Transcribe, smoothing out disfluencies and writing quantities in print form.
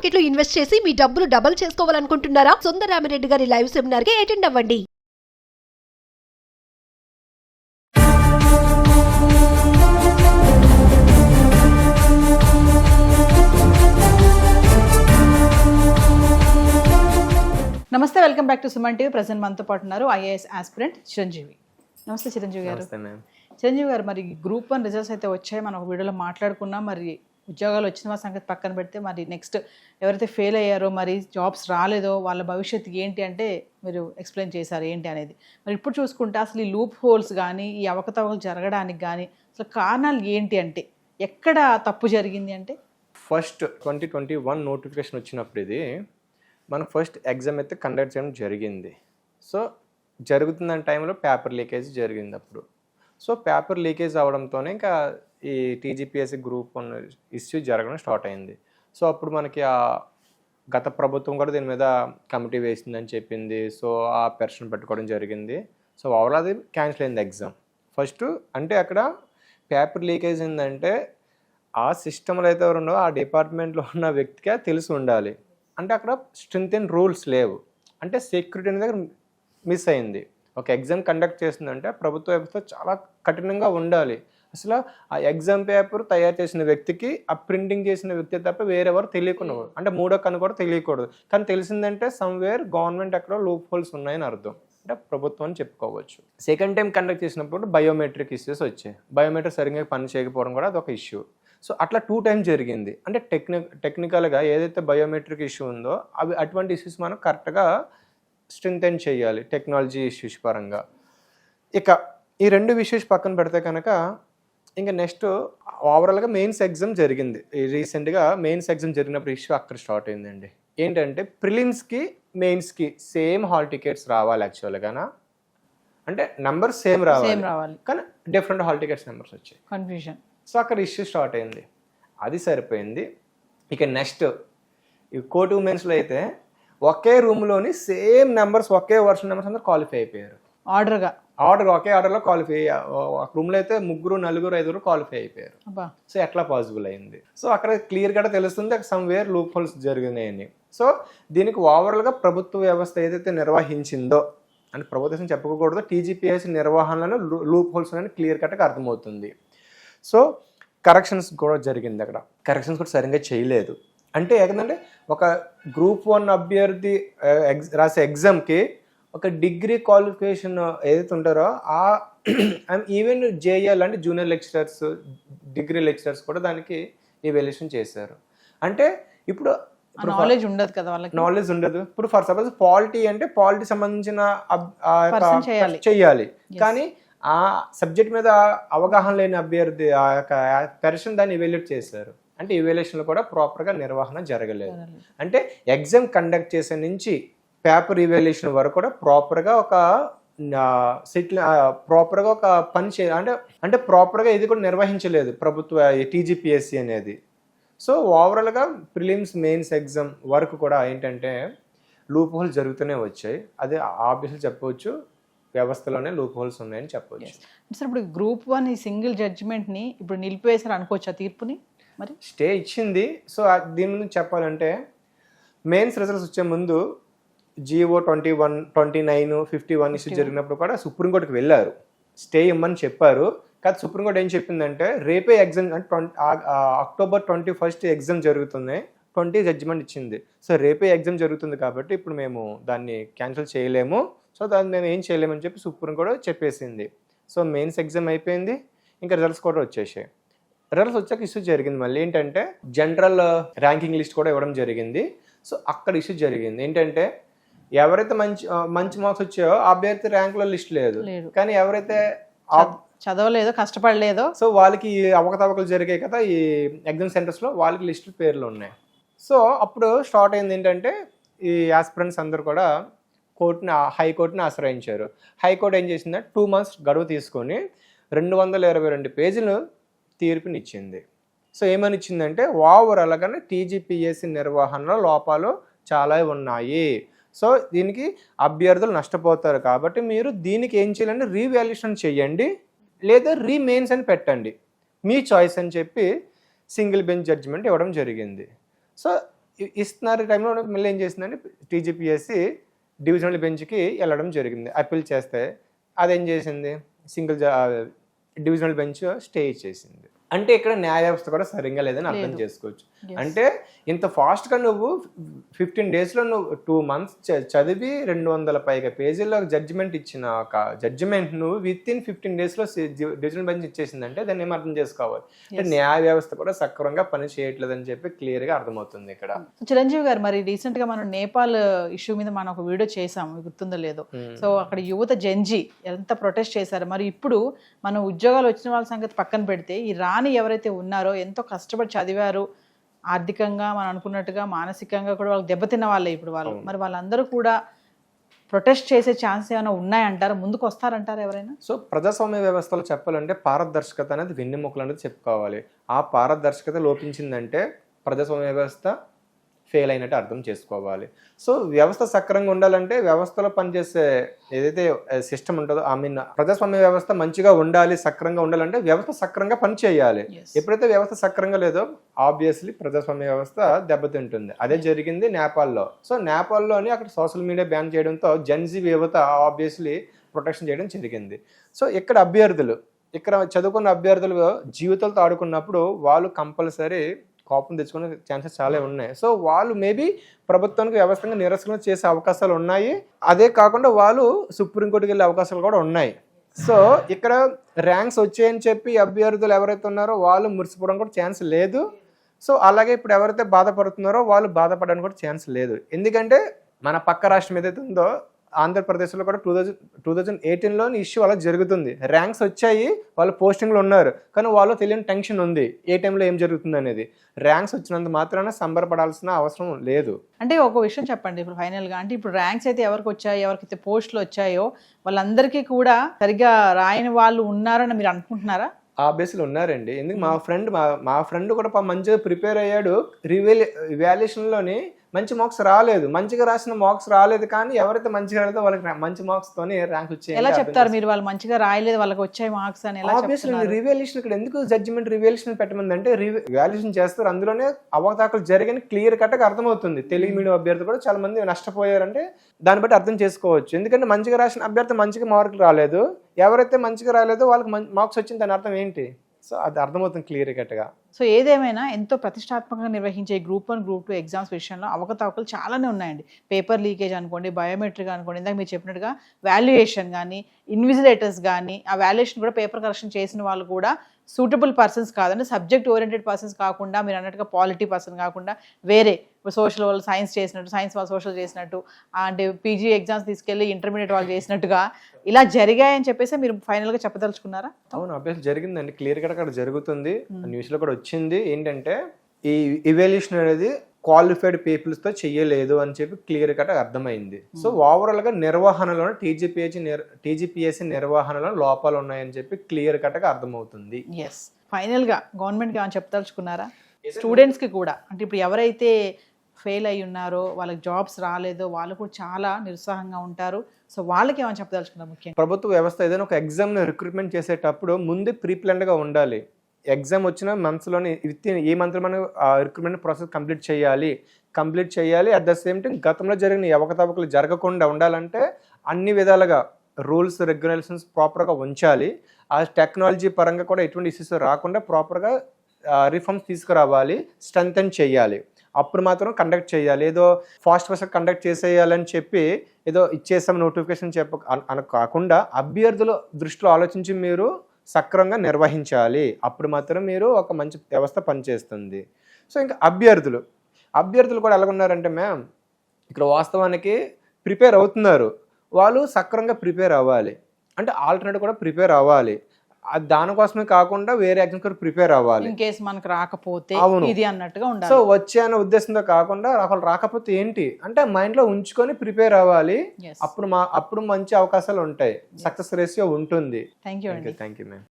Market లో invest చేసి మీ డబ్బులు డబుల్ చేసుకోవాలనుకుంటున్నారా? సుందరరామిరెడ్డి గారి లైవ్ సెమినార్ కి అటెండ్ అవ్వండి. నమస్తే, welcome back to Suman TV. Present మనతో పాటు ఉన్నారు ఐఏఎస్ ఆస్పిరెంట్ చిరంజీవి. నమస్తే చిరంజీవి గారు. చిరంజీవి గారు, మరి గ్రూప్ 1 రిజల్ట్స్ అయితే వచ్చాయి, మనం ఒక వీడియోలో మాట్లాడుకున్నాం. మరి ఉద్యోగాలు వచ్చిన వాళ్ళ సంగతి పక్కన పెడితే, మరి నెక్స్ట్ ఎవరైతే ఫెయిల్ అయ్యారో, మరి జాబ్స్ రాలేదో వాళ్ళ భవిష్యత్తు ఏంటి అంటే మీరు ఎక్స్ప్లెయిన్ చేశారు ఏంటి అనేది. మరి ఇప్పుడు చూసుకుంటే అసలు ఈ లూప్ హోల్స్ కానీ, ఈ అవకతవకలు జరగడానికి కానీ అసలు కారణాలు ఏంటి అంటే, ఎక్కడ తప్పు జరిగింది అంటే? ఫస్ట్ 2021 నోటిఫికేషన్ వచ్చినప్పుడు ఇది మనకు ఫస్ట్ ఎగ్జామ్ అయితే కండక్ట్ చేయడం జరిగింది. సో జరుగుతున్న టైంలో పేపర్ లీకేజ్ జరిగింది అప్పుడు. సో పేపర్ లీకేజ్ అవడంతోనే ఇంకా ఈ టీజీపీఎస్సీ గ్రూప్ 1 ఇష్యూ జరగడం స్టార్ట్ అయింది. సో అప్పుడు మనకి ఆ గత ప్రభుత్వం కూడా దీని మీద కమిటీ వేసిందని చెప్పింది. సో ఆ పెర్సన్ పెట్టుకోవడం జరిగింది. సో ఓవరాల్ అది క్యాన్సిల్ అయింది ఎగ్జామ్. ఫస్ట్ అంటే అక్కడ పేపర్ లీకేజ్ ఏంటంటే ఆ సిస్టంలో అయితే ఎవరున్నో ఆ డిపార్ట్మెంట్లో ఉన్న వ్యక్తికే తెలిసి ఉండాలి. అంటే అక్కడ స్ట్రెంత్ అండ్ రూల్స్ లేవు. అంటే సెక్యూరిటీ అనేది మిస్ అయింది. ఒక ఎగ్జామ్ కండక్ట్ చేస్తుందంటే ప్రభుత్వ వ్యవస్థ చాలా కఠినంగా ఉండాలి. అసలు ఆ ఎగ్జామ్ పేపర్ తయారు చేసిన వ్యక్తికి ఆ ప్రింటింగ్ చేసిన వ్యక్తి తప్ప వేరెవరు తెలియకుండా, అంటే మూడో కన్ను కూడా తెలియకూడదు. కానీ తెలిసిందంటే సమ్వేర్ గవర్నమెంట్ ఎక్కడో లూప్ హోల్స్ ఉన్నాయని అర్థం. అంటే ప్రభుత్వం అని చెప్పుకోవచ్చు. సెకండ్ టైం కండక్ట్ చేసినప్పుడు బయోమెట్రిక్ ఇష్యూస్ వచ్చాయి. బయోమెట్రిక్ సరిగ్గా పని చేయకపోవడం కూడా అదొక ఇష్యూ. సో అట్లా 2 టైమ్స్ జరిగింది. అంటే టెక్నికల్గా ఏదైతే బయోమెట్రిక్ ఇష్యూ ఉందో అవి అటువంటి ఇష్యూస్ మనం కరెక్ట్గా స్ట్రెంగ్తెన్ చేయాలి టెక్నాలజీ ఇష్యూస్ పరంగా. ఇక ఈ 2 ఇష్యూస్ పక్కన పెడితే కనుక ఇంకా నెక్స్ట్ ఓవరాల్గా మెయిన్స్ ఎగ్జామ్ జరిగింది. రీసెంట్గా మెయిన్స్ ఎగ్జామ్ జరిగినప్పుడు ఇష్యూ అక్కడ స్టార్ట్ అయిందండి. ఏంటంటే ప్రిలిమ్స్కి మెయిన్స్కి సేమ్ హాల్ టికెట్స్ రావాలి యాక్చువల్గా. అంటే నెంబర్ సేమ్ రావాలి కానీ డిఫరెంట్ హాల్ టికెట్స్ నెంబర్స్ వచ్చాయి. కన్ఫ్యూజన్. సో అక్కడ ఇష్యూ స్టార్ట్ అయింది. అది సరిపోయింది. ఇక నెక్స్ట్ ఈ కోర్టు ఉమెన్స్లో అయితే ఒకే రూమ్లోని సేమ్ నెంబర్స్, ఒకే వర్షన్ నెంబర్స్ అందరూ క్వాలిఫై అయిపోయారు. ఒకే ఆర్డర్లో క్వాలిఫై ఒక రూమ్లో అయితే 3, 4, 5 క్వాలిఫై అయిపోయారు. సో ఎట్లా పాసిబుల్ అయింది? సో అక్కడ క్లియర్గా తెలుస్తుంది అక్కడ సమ్వేర్ లూప్ హోల్స్ జరిగినాయని. సో దీనికి ఓవరాల్గా ప్రభుత్వ వ్యవస్థ ఏదైతే నిర్వహించిందో, అంటే ప్రభుత్వం చెప్పకూడదు, టీజీపీఎస్సీ నిర్వహణలో లూప్ హోల్స్ అని క్లియర్ కట్గా అర్థమవుతుంది. సో కరెక్షన్స్ కూడా జరిగింది. అక్కడ కరెక్షన్స్ కూడా సరిగ్గా చేయలేదు. అంటే ఏంటంటే ఒక గ్రూప్ 1 అభ్యర్థి రాసే ఎగ్జామ్కి ఒక డిగ్రీ క్వాలిఫికేషన్ ఏదైతే ఉంటారో ఆ ఈవెన్ జేఎల్ అంటే జూనియర్ లెక్చరర్స్, డిగ్రీ లెక్చరర్స్ కూడా దానికి ఎవాల్యుయేషన్ చేశారు. అంటే ఇప్పుడు నాలెడ్జ్ ఉండదు కదా వాళ్ళకి, నాలెడ్జ్ ఉండదు. ఇప్పుడు ఫర్ సపోజ్ పాలిటీ అంటే పాలిటీ సంబంధించిన చెయ్యాలి, కానీ ఆ సబ్జెక్ట్ మీద అవగాహన లేని అభ్యర్థి ఆ యొక్క పర్సన్ దాన్ని ఇవాల్యుయేట్ చేశారు. అంటే ఇవాల్యుయేషన్లో కూడా ప్రాపర్గా నిర్వహణ జరగలేదు. అంటే ఎగ్జామ్ కండక్ట్ చేసే నుంచి పేపర్ ఇవాల్యుయేషన్ వరకు కూడా ప్రాపర్గా ఒక ప్రాపర్గా ఒక పని అంటే ప్రాపర్గా ఇది కూడా నిర్వహించలేదు ప్రభుత్వ టీజీపీఎస్సీ అనేది. సో ఓవరాల్గా ప్రిలిమ్స్ మెయిన్స్ ఎగ్జామ్ వరకు కూడా ఏంటంటే లూప్ హోల్స్ జరుగుతూనే వచ్చాయి. అదే ఆబ్వియస్లీ చెప్పవచ్చు, వ్యవస్థలోనే లూప్ హోల్స్ ఉన్నాయని చెప్పవచ్చు. సార్ ఇప్పుడు గ్రూప్ 1 ఈ సింగిల్ జడ్జిమెంట్ని ఇప్పుడు నిలిపివేసారు అనుకోవచ్చా తీర్పుని? మరి స్టే ఇచ్చింది. సో దీని ముందు చెప్పాలంటే మెయిన్స్ రిజల్ట్స్ వచ్చే ముందు GO 21, 29, 51 ఇష్యూ జరిగినప్పుడు కూడా సుప్రీంకోర్టుకి వెళ్ళారు, స్టే ఇమ్మని చెప్పారు. కానీ సుప్రీంకోర్టు ఏం చెప్పిందంటే రేపే ఎగ్జామ్ అంటే అక్టోబర్ 21 ఎగ్జామ్ జరుగుతుంది, 20 జడ్జిమెంట్ ఇచ్చింది. సో రేపే ఎగ్జామ్ జరుగుతుంది కాబట్టి ఇప్పుడు మేము దాన్ని క్యాన్సిల్ చేయలేము, సో దాన్ని మేము ఏం చేయలేమని చెప్పి సుప్రీం కూడా చెప్పేసింది. సో మెయిన్స్ ఎగ్జామ్ అయిపోయింది, ఇంకా రిజల్ట్స్ కూడా వచ్చేసాయి. రిజల్ట్స్ వచ్చాక ఇష్యూ జరిగింది మళ్ళీ ఏంటంటే జనరల్ ర్యాంకింగ్ లిస్ట్ కూడా ఇవ్వడం జరిగింది. సో అక్కడ ఇష్యూ జరిగింది ఏంటంటే ఎవరైతే మంచి మార్క్స్ వచ్చాయో ఆ అభ్యర్థి ర్యాంకులో లిస్ట్ లేదు, కానీ ఎవరైతే చదవలేదో, కష్టపడలేదో, సో వాళ్ళకి అవకతవకలు జరిగాయి కదా ఈ ఎగ్జామ్ సెంటర్స్లో, వాళ్ళకి లిస్ట్ పేర్లు ఉన్నాయి. సో అప్పుడు స్టార్ట్ అయింది ఏంటంటే ఈ ఆస్పిరెంట్స్ అందరూ కూడా హైకోర్టుని ఆశ్రయించారు. హైకోర్టు ఏం చేసిందంటే 2 months గడువు తీసుకొని 222 పేజీలు తీర్పునిచ్చింది. సో ఏమని ఇచ్చిందంటే ఓవరాల్గానే టీజీపీఎస్సీ నిర్వహణలో లోపాలు చాలా ఉన్నాయి. సో దీనికి అభ్యర్థులు నష్టపోతారు కాబట్టి మీరు దీనికి ఏం చేయాలంటే రీవాల్యుయేషన్ చేయండి, లేదా రీమెయిన్స్ అని పెట్టండి, మీ చాయిస్ అని చెప్పి సింగిల్ బెంచ్ జడ్జిమెంట్ ఇవ్వడం జరిగింది. సో ఇస్తున్నారు టైంలో మళ్ళీ ఏం చేసిందంటే టీజీపీఎస్సీ డివిజనల్ బెంచ్కి వెళ్ళడం జరిగింది. అప్పీల్ చేస్తే అదేం చేసింది, డివిజనల్ బెంచ్ స్టే ఇచ్చేసింది. అంటే ఇక్కడ న్యాయ వ్యవస్థ కూడా సరిగ్గా లేదని అర్థం చేసుకోవచ్చు. అంటే ఇంత ఫాస్ట్గా నువ్వు 15 daysలో నువ్వు 2 months చదివి 200 పైగా పేజీల్లో జడ్జిమెంట్ ఇచ్చిన ఒక జడ్జిమెంట్ నువ్వు వితిన్ 15 daysలో డివిజనల్ బెంచ్ ఇచ్చేసిందంటే దాన్ని ఏం అర్థం చేసుకోవాలి అంటే న్యాయ వ్యవస్థ కూడా సక్రమంగా పని చేయట్లేదని చెప్పి క్లియర్గా అర్థమవుతుంది ఇక్కడ. చిరంజీవి గారు, మరి రీసెంట్ గా మనం నేపాల్ ఇష్యూ మీద మనం ఒక వీడియో చేసాము, గుర్తుందో లేదో. సో అక్కడ యువత జెన్జీ ఎంత ప్రొటెస్ట్ చేశారు. మరి ఇప్పుడు మనం ఉద్యోగాలు వచ్చిన వాళ్ళ సంగతి పక్కన పెడితే ఈ రాని ఎవరైతే ఉన్నారో ఎంతో కష్టపడి చదివారు, ఆర్థికంగా మనం అనుకున్నట్టుగా మానసికంగా కూడా వాళ్ళకి దెబ్బతిన్న వాళ్ళే ఇప్పుడు వాళ్ళు. మరి వాళ్ళందరూ కూడా ప్రొటెస్ట్ చేసే ఛాన్స్ ఏమైనా ఉన్నాయంటారా, ముందుకు వస్తారంటారా ఎవరైనా? సో ప్రజాస్వామ్య వ్యవస్థలో చెప్పాలంటే పారదర్శకత అనేది వెన్నెముకలు అనేది చెప్పుకోవాలి. ఆ పారదర్శకత లోపించిందంటే ప్రజాస్వామ్య వ్యవస్థ ఫెయిల్ అయినట్టు అర్థం చేసుకోవాలి. సో వ్యవస్థ సక్రంగా ఉండాలంటే వ్యవస్థలో పనిచేసే ఏదైతే సిస్టమ్ ఉంటుందో ప్రజాస్వామ్య వ్యవస్థ మంచిగా ఉండాలి, సక్రంగా ఉండాలంటే వ్యవస్థ సక్రంగా పని చేయాలి. ఎప్పుడైతే వ్యవస్థ సక్రంగా లేదో ఆబ్వియస్లీ ప్రజాస్వామ్య వ్యవస్థ దెబ్బతింటుంది. అదే జరిగింది నేపాల్లో. సో నేపాల్లోని అక్కడ సోషల్ మీడియా బ్యాన్ చేయడంతో జెన్జీ యువత ఆబ్వియస్లీ ప్రొటెక్షన్ చేయడం జరిగింది. సో ఇక్కడ చదువుకున్న అభ్యర్థులు జీవితాలతో ఆడుకున్నప్పుడు వాళ్ళు కంపల్సరీ కోపం తెచ్చుకునే ఛాన్సెస్ చాలా ఉన్నాయి. సో వాళ్ళు మేబీ ప్రభుత్వానికి వ్యవస్థగా నిరసన చేసే అవకాశాలు ఉన్నాయి. అదే కాకుండా వాళ్ళు సుప్రీంకోర్టుకి వెళ్ళే అవకాశాలు కూడా ఉన్నాయి. సో ఇక్కడ ర్యాంక్స్ వచ్చాయని చెప్పి అభ్యర్థులు ఎవరైతే ఉన్నారో వాళ్ళు మురిసిపోవడం కూడా ఛాన్స్ లేదు. సో అలాగే ఇప్పుడు ఎవరైతే బాధపడుతున్నారో వాళ్ళు బాధపడడానికి కూడా ఛాన్స్ లేదు. ఎందుకంటే మన పక్క రాష్ట్రం ఏదైతే ఉందో ఆంధ్రప్రదేశ్లో కూడా 2018లో ఇష్యూ అలా జరుగుతుంది. ర్యాంక్స్ వచ్చాయి, వాళ్ళు పోస్టింగ్లో ఉన్నారు, కానీ వాళ్ళు తెలియని టెన్షన్ ఉంది ఏ టైంలో ఏం జరుగుతుంది అనేది. ర్యాంక్స్ వచ్చినంత మాత్రాన సంబరపడాల్సిన అవసరం లేదు. అంటే ఒక విషయం చెప్పండి ఇప్పుడు ఫైనల్గా, అంటే ఇప్పుడు ర్యాంక్స్ అయితే ఎవరికి వచ్చాయో, ఎవరికైతే పోస్టులు వచ్చాయో వాళ్ళందరికీ కూడా సరిగ్గా రాయని వాళ్ళు ఉన్నారని మీరు అనుకుంటున్నారా? ఆబ్వియస్లీ ఉన్నారండి. ఎందుకు మా ఫ్రెండ్ కూడా మంచిగా ప్రిపేర్ అయ్యాడు, ఇవాల్యుయేషన్లోని మంచి మార్క్స్ రాలేదు, మంచిగా రాసిన మార్క్స్ రాలేదు, కానీ ఎవరైతే మంచిగా రాలేదో వాళ్ళకి మంచి మార్క్స్ తోని ర్యాంక్ వచ్చాయి. ఎలా చెప్తారు మీరు వాళ్ళు మంచిగా రాయలేదు వాళ్ళకి వచ్చాయి మార్క్స్ అని? ఆబ్వియస్లీ రివాల్యుయేషన్ ఇక్కడ ఎందుకు జడ్జిమెంట్ రివాల్యుయేషన్ పెట్టమంది అంటే రివాల్యుయేషన్ చేస్తారు, అందులోనే అవకతవకలు జరిగిన క్లియర్ కట్గా అర్థమవుతుంది. తెలుగు మీడియం అభ్యర్థి కూడా చాలా మంది నష్టపోయారంటే దాన్ని బట్టి అర్థం చేసుకోవచ్చు. ఎందుకంటే మంచిగా రాసిన అభ్యర్థి మంచిగా మార్కులు రాలేదు, ఎవరైతే మంచిగా రాలేదో వాళ్ళకి మార్క్స్ వచ్చింది, దాని అర్థం ఏంటి? సో అది అర్థమవుతుంది క్లియర్ కట్గా. సో ఏదేమైనా ఎంతో ప్రతిష్టాత్మకంగా నిర్వహించే Group 1, Group 2 ఎగ్జామ్స్ విషయంలో అవకతవకలు చాలానే ఉన్నాయండి. పేపర్ లీకేజ్ అనుకోండి, బయోమెట్రిక్ అనుకోండి, ఇందాక మీరు చెప్పినట్టుగా వాల్యుయేషన్ కానీ, ఇన్విజిలేటర్స్ కానీ, ఆ వాల్యుయేషన్ కూడా పేపర్ కరెక్షన్ చేసిన వాళ్ళు కూడా సూటబుల్ పర్సన్స్ కాదండి, సబ్జెక్ట్ ఓరియంటెడ్ పర్సన్స్ కాకుండా, మీరు అన్నట్టుగా పాలిటీ పర్సన్ కాకుండా వేరే సోషల్ వాళ్ళు సైన్స్ చేసినట్టు, సైన్స్ వాళ్ళు సోషల్ చేసినట్టు, అంటే పీజీ ఎగ్జామ్స్ తీసుకెళ్ళి ఇంటర్మీడియట్ వాళ్ళు చేసినట్టుగా ఇలా జరిగాయని చెప్పేసి మీరు ఫైనల్గా చెప్పదలుచుకున్నారా? అవును, అభ్యర్థి జరిగిందండి, క్లియర్ కట్ అక్కడ జరుగుతుంది, న్యూస్లో కూడా వచ్చింది. ఏంటంటే ఈ ఇవాల్యుయేషన్ అనేది క్వాలిఫైడ్ పీపుల్స్తో చెయ్యలేదు అని చెప్పి క్లియర్ కట్ అర్థమైంది. సో ఓవరాల్గా నిర్వహణలో టీజీపీఎస్సీ నిర్వహణలో లోపాలు ఉన్నాయని చెప్పి క్లియర్ కట్గా అర్థమవుతుంది. ఎస్, ఫైనల్గా గవర్నమెంట్కి ఏమైనా చెప్పదలుచుకున్నారా? స్టూడెంట్స్కి కూడా, అంటే ఇప్పుడు ఎవరైతే ఫెయిల్ అయి ఉన్నారో, వాళ్ళకి జాబ్స్ రాలేదో, వాళ్ళు కూడా చాలా నిరుత్సాహంగా ఉంటారు. సో వాళ్ళకి ఏమైనా చెప్పదలుచుకున్నారు? ముఖ్యంగా ప్రభుత్వ వ్యవస్థ ఏదైనా ఒక ఎగ్జామ్ని రిక్రూట్మెంట్ చేసేటప్పుడు ముందే ప్రీప్లాన్డ్గా ఉండాలి. ఎగ్జామ్ వచ్చిన మంత్స్లోని ఈ మంత్లో మనం రిక్రూట్మెంట్ ప్రాసెస్ కంప్లీట్ చేయాలి. అట్ ద సేమ్ టైం గతంలో జరిగిన అవకతవకలు జరగకుండా ఉండాలంటే అన్ని విధాలుగా రూల్స్ రెగ్యులేషన్స్ ప్రాపర్గా ఉంచాలి. ఆ టెక్నాలజీ పరంగా కూడా ఎటువంటి ఇష్యూస్ రాకుండా ప్రాపర్గా రిఫార్మ్స్ తీసుకురావాలి, స్ట్రెంథెన్ చేయాలి. అప్పుడు మాత్రం కండక్ట్ చేయాలి. ఏదో ఫాస్ట్ కండక్ట్ చేసేయాలని చెప్పి ఏదో ఇచ్చేసాం నోటిఫికేషన్ కాకుండా అభ్యర్థుల దృష్టిలో ఆలోచించి మీరు సక్రమంగా నిర్వహించాలి. అప్పుడు మాత్రం మీరు ఒక మంచి వ్యవస్థ పనిచేస్తుంది. సో ఇంకా అభ్యర్థులు కూడా ఎలాగున్నారంటే మ్యామ్, ఇక్కడ వాస్తవానికి ప్రిపేర్ అవుతున్నారు, వాళ్ళు సక్రమంగా ప్రిపేర్ అవ్వాలి, అంటే ఆల్టర్నేటివ్ కూడా ప్రిపేర్ అవ్వాలి. దానికోసమే కాకుండా వేరే ఎగ్జామ్స్ కూడా ప్రిపేర్ అవ్వాలి. ఇన్ కేస్ మనకు రాకపోతే ఇది అన్నట్టుగా ఉండాలి. సో వచ్చే అనే ఉద్దేశంతో కాకుండా రాకపోతే ఏంటి అంటే మైండ్ లో ఉంచుకొని ప్రిపేర్ అవ్వాలి. అప్పుడు మంచి అవకాశాలు ఉంటాయి, సక్సెస్ రేషియో ఉంటుంది. Thank you ma'am.